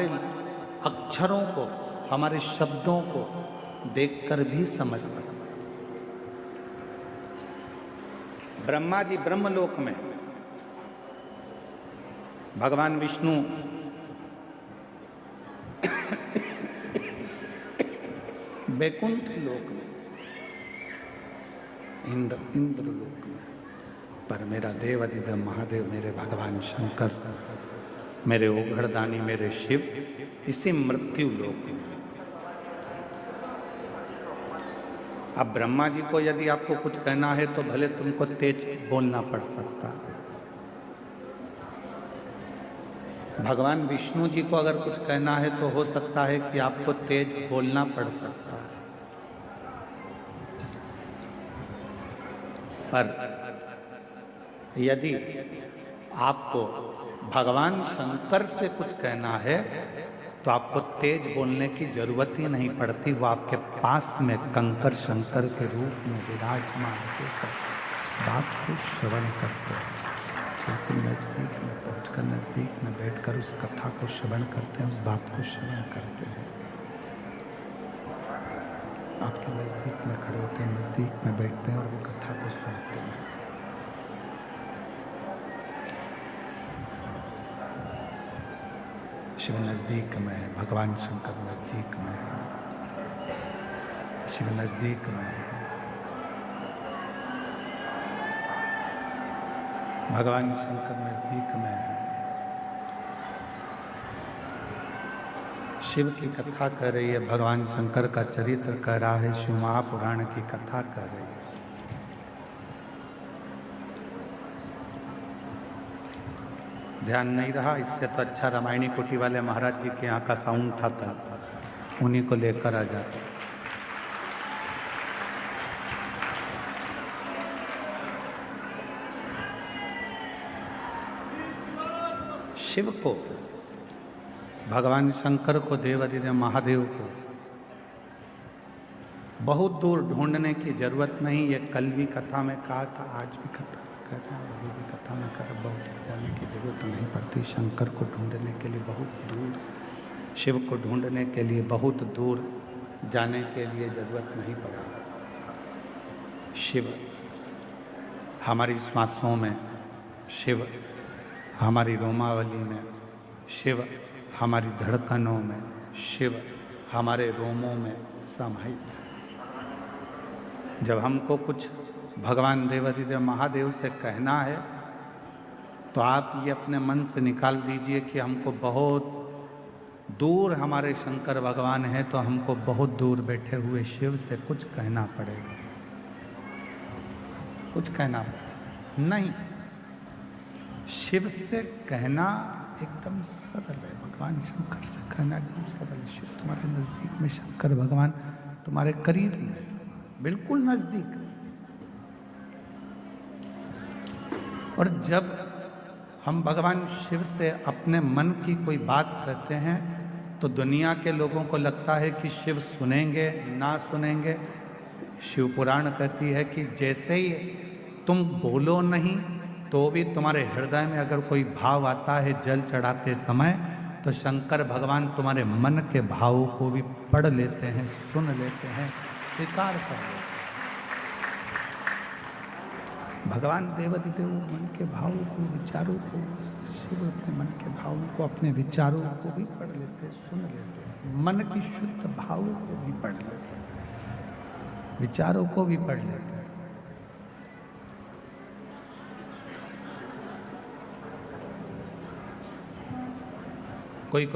हमारे अक्षरों को, हमारे शब्दों को देखकर भी समझ सकता है। ब्रह्मा जी ब्रह्मलोक में, भगवान विष्णु वैकुंठ लोक में, इंद्र लोक में, पर मेरा देव अधिदेव महादेव, मेरे भगवान शंकर, मेरे ओघड़दानी, मेरे शिव इसी मृत्यु लोक में। अब ब्रह्मा जी को यदि आपको कुछ कहना है तो भले तुमको तेज बोलना पड़ सकता है। भगवान विष्णु जी को अगर कुछ कहना है तो हो सकता है कि आपको तेज बोलना पड़ सकता है। पर यदि आपको भगवान शंकर से कुछ कहना है तो आपको तेज बोलने की जरूरत ही नहीं पड़ती। वो आपके पास में कंकर शंकर के रूप में विराजमान होकर उस बात को श्रवण करते हैं। बिल्कुल नजदीक में पहुंचकर, नजदीक में बैठकर उस कथा को श्रवण करते हैं, उस बात को श्रवण करते हैं। आपके नजदीक में खड़े होते हैं, नजदीक में बैठते हैं और वो कथा को सुनते हैं। शिव नजदीक में है, भगवान शंकर नजदीक में है, शिव नजदीक में है, भगवान शंकर नजदीक में है। शिव की कथा कर रही है, भगवान शंकर का चरित्र कह रहा है, शिव महापुराण की कथा कर रही है। ध्यान नहीं रहा, इससे तो अच्छा रामायणी कुटी वाले महाराज जी के यहाँ का साउंड था, उन्हीं को लेकर आ जाते। शिव को, भगवान शंकर को, देवाधिदेव महादेव को बहुत दूर ढूंढने की जरूरत नहीं। ये कल भी कथा में कहा था, आज भी कथा में कर रहा हूँ, अभी भी कथा में कर, बहुत जाने की जरूरत नहीं पड़ती। शंकर को ढूंढने के लिए बहुत दूर, शिव को ढूंढने के लिए बहुत दूर जाने के लिए जरूरत नहीं पड़ा। शिव हमारी श्वासों में, शिव हमारी रोमावली में, शिव हमारी धड़कनों में, शिव हमारे रोमों में समाहित है। जब हमको कुछ भगवान देवाधिदेव महादेव से कहना है तो आप ये अपने मन से निकाल दीजिए कि हमको बहुत दूर हमारे शंकर भगवान हैं, तो हमको बहुत दूर बैठे हुए शिव से कुछ कहना पड़ेगा। कुछ कहना नहीं, शिव से कहना एकदम सरल है। भगवान शंकर से कहना एकदम सरल है। शिव तुम्हारे नजदीक में, शंकर भगवान तुम्हारे करीब में, बिल्कुल नजदीक। और जब हम भगवान शिव से अपने मन की कोई बात कहते हैं तो दुनिया के लोगों को लगता है कि शिव सुनेंगे ना सुनेंगे। शिव पुराण कहती है कि जैसे ही तुम बोलो नहीं तो भी तुम्हारे हृदय में अगर कोई भाव आता है जल चढ़ाते समय, तो शंकर भगवान तुम्हारे मन के भावों को भी पढ़ लेते हैं, सुन लेते हैं, स्वीकार कर लेते हैं। भगवान देवाधिदेव मन के भावों को, विचारों को, शिव अपने मन के भावों को, अपने विचारों को भी पढ़ लेते हैं, सुन लेते हैं। मन की शुद्ध भावों को भी पढ़ लेते हैं, विचारों को भी पढ़ लेते हैं। कोई